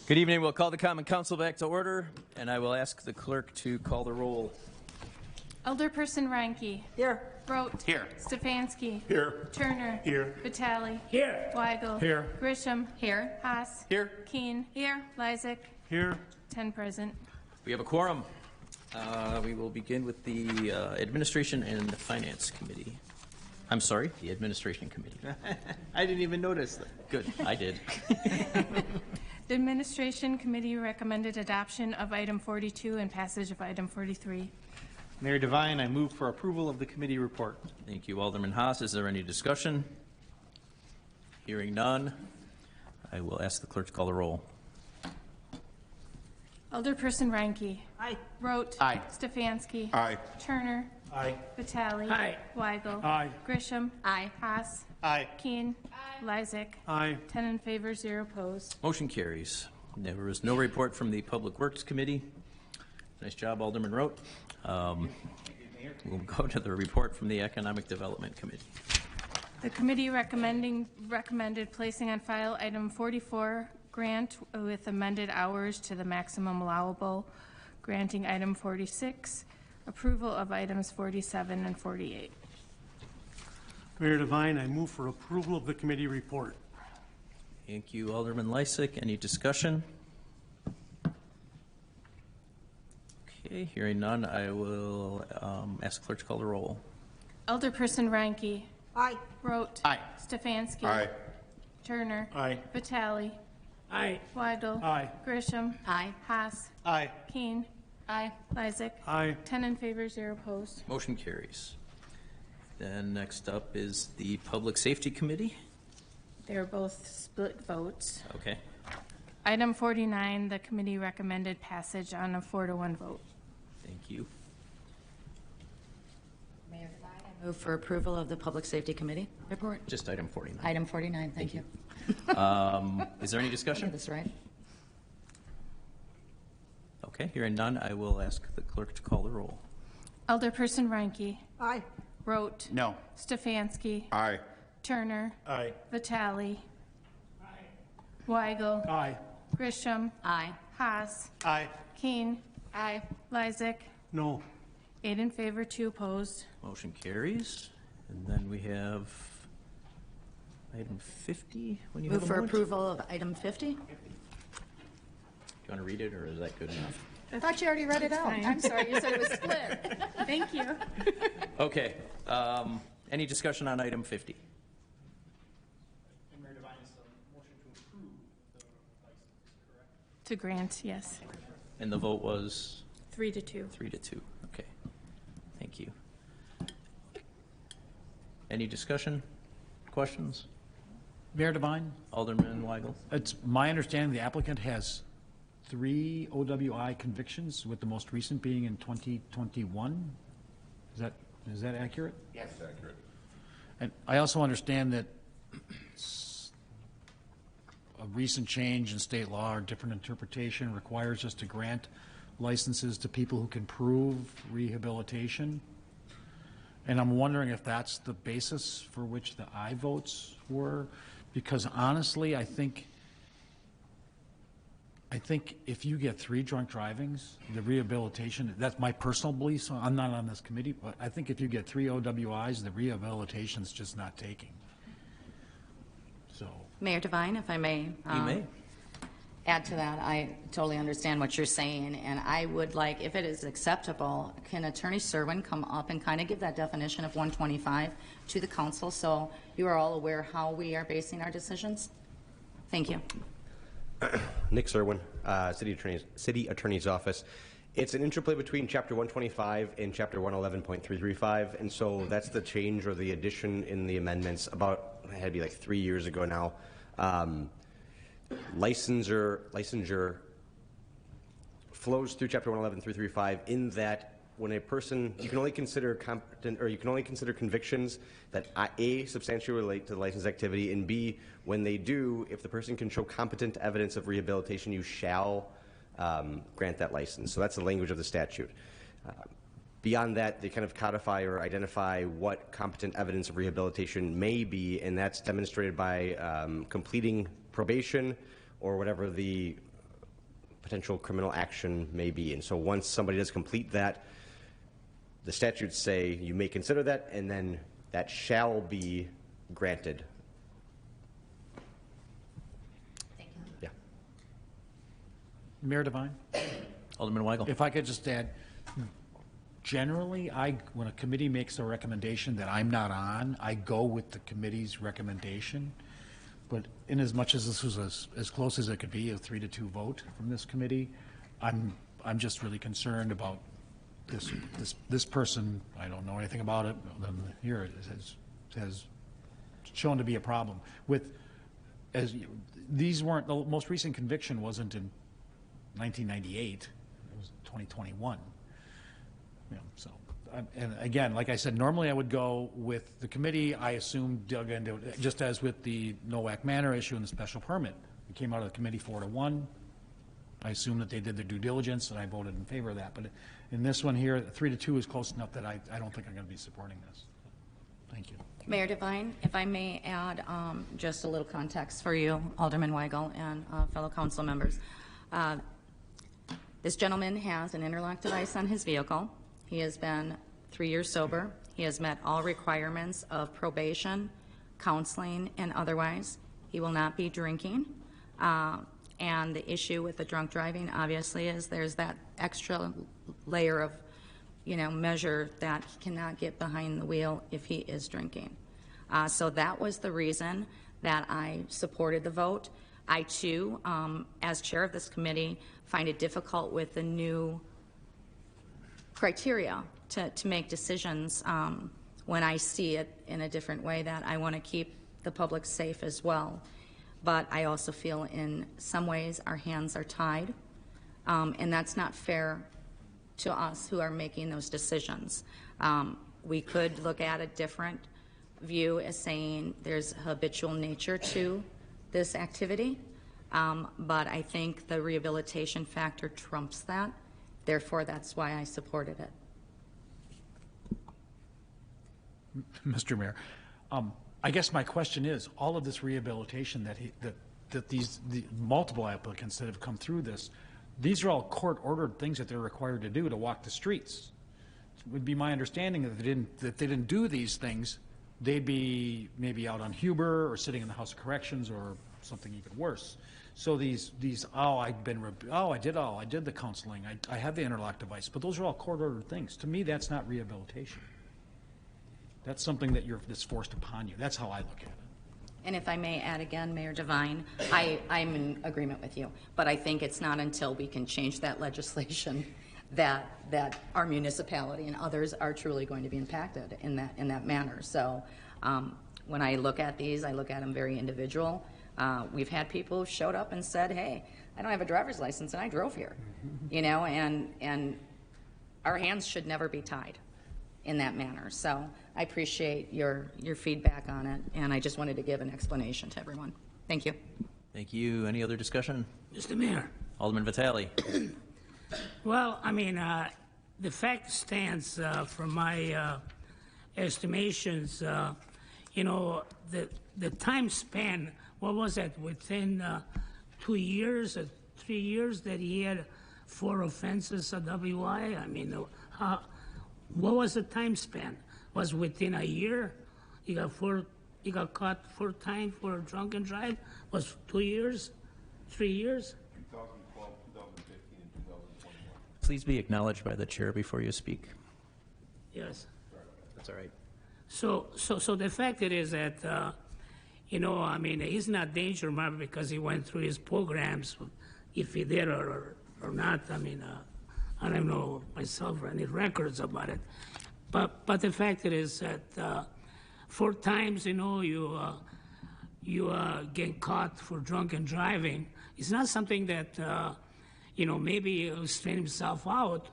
Good evening. We'll call the Common Council back to order, and I will ask the clerk to call the roll. Alderperson Reinke. Here. Rote. Here. Stefanski. Here. Turner. Here. Vitale. Here. Weigel. Here. Grisham. Here. Haas. Here. Keen. Here. Lysick. Here. 10 present. We have a quorum. We will begin with the Administration and Finance Committee. I'm sorry, the Administration Committee. I didn't even notice that. Good, I did. The Administration Committee recommended adoption of item 42 and passage of item 43. Mayor Devine, I move for approval of the committee report. Thank you, Alderman Haas. Is there any discussion? Hearing none, I will ask the clerk to call the roll. Alderperson Reinke. Aye. Rote. Aye. Stefanski. Aye. Turner. Aye. Vitale. Aye. Weigel. Aye. Grisham. Aye. Haas. Aye. Keen. Lysick. Aye. 10 in favor, 0 opposed. Motion carries. There was no report from the Public Works Committee. Nice job, Alderman Rote. We'll go to the report from the Economic Development Committee. The committee recommended placing on file item 44, grant with amended hours to the maximum allowable, granting item 46, approval of items 47 and 48. Mayor Devine, I move for approval of the committee report. Thank you, Alderman Lysick. Any discussion? Okay, hearing none, I will ask clerk to call the roll. Alderperson Reinke. Aye. Rote. Aye. Stefanski. Aye. Turner. Aye. Vitale. Aye. Weigel. Aye. Grisham. Aye. Haas. Aye. Keen. Aye. Lysick. Aye. 10 in favor, 0 opposed. Motion carries. Then next up is the Public Safety Committee. They're both split votes. Okay. Item 49, the committee recommended passage on a 4-to-1 vote. Thank you. Mayor Devine, I move for approval of the Public Safety Committee report. Just item 49. Item 49, thank you. Is there any Get discussion? this right. Okay, hearing none, I will ask the clerk to call the roll. Alderperson Reinke. Aye. Rote. No. Stefanski. Aye. Turner. Aye. Vitale. Weigel. Aye. Grisham. Aye. Haas. Aye. Keen. Aye. Lysick. No. 8 in favor, 2 opposed. Motion carries. And then we have item 50. When you Move have a for moment. approval of item 50. Do you want to read it, or is that good enough? I thought you already read it out. I'm sorry, you said it was split. Thank you. Okay. Any discussion on item 50? Mayor Devine, is the motion to approve the license, correct? To grant, yes. And the vote was 3-2. 3-2. Okay. Thank you. Any discussion? Questions? Mayor Devine, Alderman Weigel? it's my understanding the applicant has 3 OWI convictions, with the most recent being in 2021. Is that accurate? Yes. Accurate. And I also understand that a recent change in state law or different interpretation requires us to grant licenses to people who can prove rehabilitation. And I'm wondering if that's the basis for which the aye votes were, because honestly, I think if you get 3 drunk drivings, the rehabilitation, that's my personal belief, so I'm not on this committee, but I think if you get 3 OWIs, the rehabilitation's just not taking. So. Mayor Devine, if I may. You may. Add to that, I totally understand what you're saying, and I would like, if it is acceptable, can Attorney Serwin come up and kind of give that definition of 125 to the council so you are all aware how we are basing our decisions? Thank you. Nick Serwin, City Attorney's Office. It's an interplay between Chapter 125 and Chapter 111.335, and so that's the change or the addition in the amendments about, it had to be like 3 years ago now. Licensure flows through Chapter 111.335 in that when a person, you can only consider competent, or you can only consider convictions that A, substantially relate to the license activity, and B, when they do, if the person can show competent evidence of rehabilitation, you shall grant that license. So that's the language of the statute. Beyond that, they kind of codify or identify what competent evidence of rehabilitation may be, and that's demonstrated by completing probation or whatever the potential criminal action may be. And so once somebody does complete that, the statutes say you may consider that, and then that shall be granted. Thank you. Yeah. Mayor Devine? Alderman Weigel. If I could just add, generally, when a committee makes a recommendation that I'm not on, I go with the committee's recommendation. But in as much as this was as close as it could be, a 3-2 vote from this committee, I'm just really concerned about this person. I don't know anything about it. Then here it has shown to be a problem with, these weren't, the most recent conviction wasn't in 1998. It was 2021. So, and again, like I said, normally I would go with the committee. I assume dug into it, just as with the Nowak Manor issue and the special permit. We came out of the committee 4-1. I assume that they did their due diligence, and I voted in favor of that. But in this one here, 3-2 is close enough that I don't think I'm going to be supporting this. Thank you. Mayor Devine, if I may add just a little context for you, Alderman Weigel and fellow council members. This gentleman has an interlock device on his vehicle. He has been 3 years sober. He has met all requirements of probation, counseling, and otherwise. He will not be drinking. And the issue with the drunk driving, obviously, is there's that extra layer of, measure that he cannot get behind the wheel if he is drinking. So that was the reason that I supported the vote. I, too, as chair of this committee, find it difficult with the new criteria to make decisions when I see it in a different way, that I want to keep the public safe as well. But I also feel in some ways our hands are tied, and that's not fair to us who are making those decisions. We could look at a different view as saying there's habitual nature to this activity, but I think the rehabilitation factor trumps that. Therefore, that's why I supported it. Mr. Mayor, I guess my question is, all of this rehabilitation that the multiple applicants that have come through this, these are all court-ordered things that they're required to do to walk the streets. It would be my understanding that they didn't do these things, they'd be maybe out on Huber or sitting in the House of Corrections or something even worse. So I did the counseling, I have the interlock device, but those are all court-ordered things. To me, that's not rehabilitation. That's something that's forced upon you. That's how I look at it. And if I may add again, Mayor Devine, I'm in agreement with you, but I think it's not until we can change that legislation that our municipality and others are truly going to be impacted in that manner. So when I look at these, I look at them very individual. We've had people who showed up and said, hey, I don't have a driver's license and I drove here, and our hands should never be tied in that manner. So I appreciate your feedback on it, and I just wanted to give an explanation to everyone. Thank you. Thank you. Any other discussion? Mr. Mayor. Alderman Vitale. Well, I mean, the fact stands from my estimations, the time span, what was that, within 2 years or 3 years that he had 4 offenses at WI? I mean, what was the time span? Was within a year? He got caught 4 times for a drunken drive? Was 2 years? 3 years? 2012, 2015, and 2021. Please be acknowledged by the chair before you speak. Yes. That's all right. So the fact it is that, I mean, he's not danger mark because he went through his programs, if he did or not. I mean, I don't know myself or any records about it. But the fact it is that 4 times, you get caught for drunken driving. It's not something that, maybe he'll straighten himself out.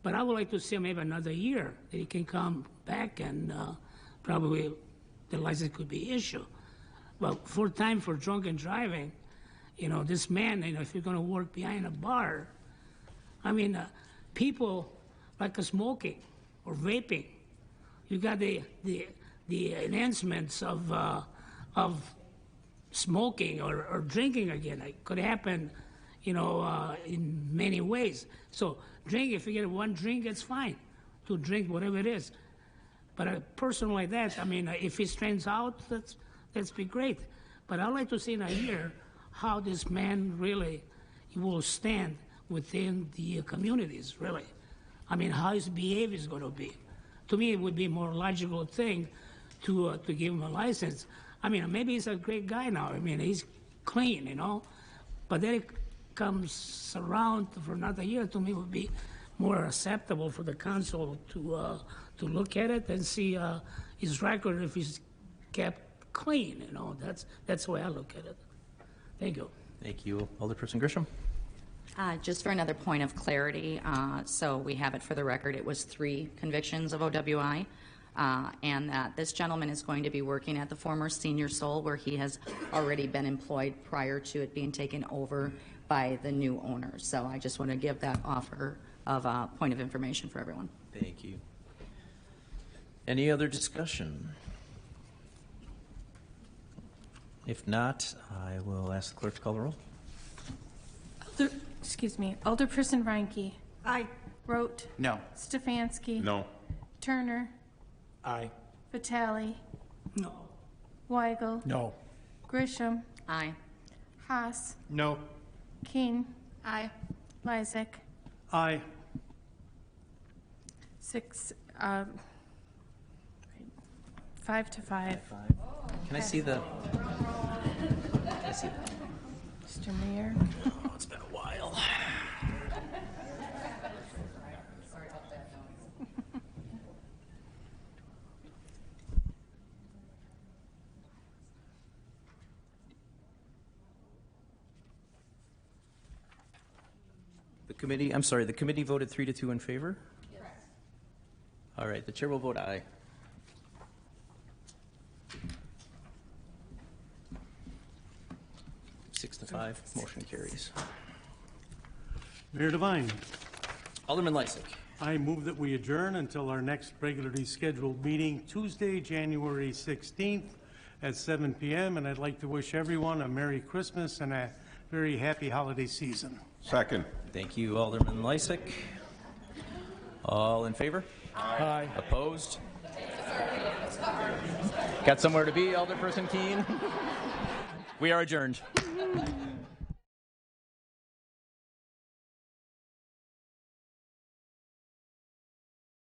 But I would like to see maybe another year that he can come back and probably the license could be issued. Well, 4 times for drunken driving, this man, if you're going to work behind a bar, I mean, people like smoking or vaping, you got the enhancements of smoking or drinking again. It could happen, in many ways. So drink, if you get one drink, it's fine to drink whatever it is. But a person like that, I mean, if he strains out, that's be great. But I'd like to see in a year how this man really will stand within the communities, really. I mean, how his behavior is going to be. To me, it would be a more logical thing to give him a license. I mean, maybe he's a great guy now. I mean, he's clean, But then it comes around for another year, to me, would be more acceptable for the council to look at it and see his record if he's kept clean, That's the way I look at it. Thank you. Thank you. Alderperson Grisham? Just for another point of clarity, so we have it for the record, it was 3 convictions of OWI, and that this gentleman is going to be working at the former Senior Soul, where he has already been employed prior to it being taken over by the new owner. So I just want to give that offer of point of information for everyone. Thank you. Any other discussion? If not, I will ask the clerk to call the roll. Alderperson Reinke. Aye. Rote. No. Stefanski. No. Turner. Aye. Vitale. No. Weigel. No. Grisham. Aye. Haas. No. King. Aye. Lysick. Aye. 5 to 5. Can I see the? Mr. Mayor. Oh, it's been a while. The committee voted 3-2 in favor? Yes. All right, the chair will vote aye. Six to 5, motion carries. Mayor Devine, Alderman Lysick. I move that we adjourn until our next regularly scheduled meeting, Tuesday, January 16th at 7 p.m., and I'd like to wish everyone a Merry Christmas and a very happy holiday season. Second. Thank you, Alderman Lysick. All in favor? Aye. Opposed? Got somewhere to be, Alderperson Keene? We are adjourned.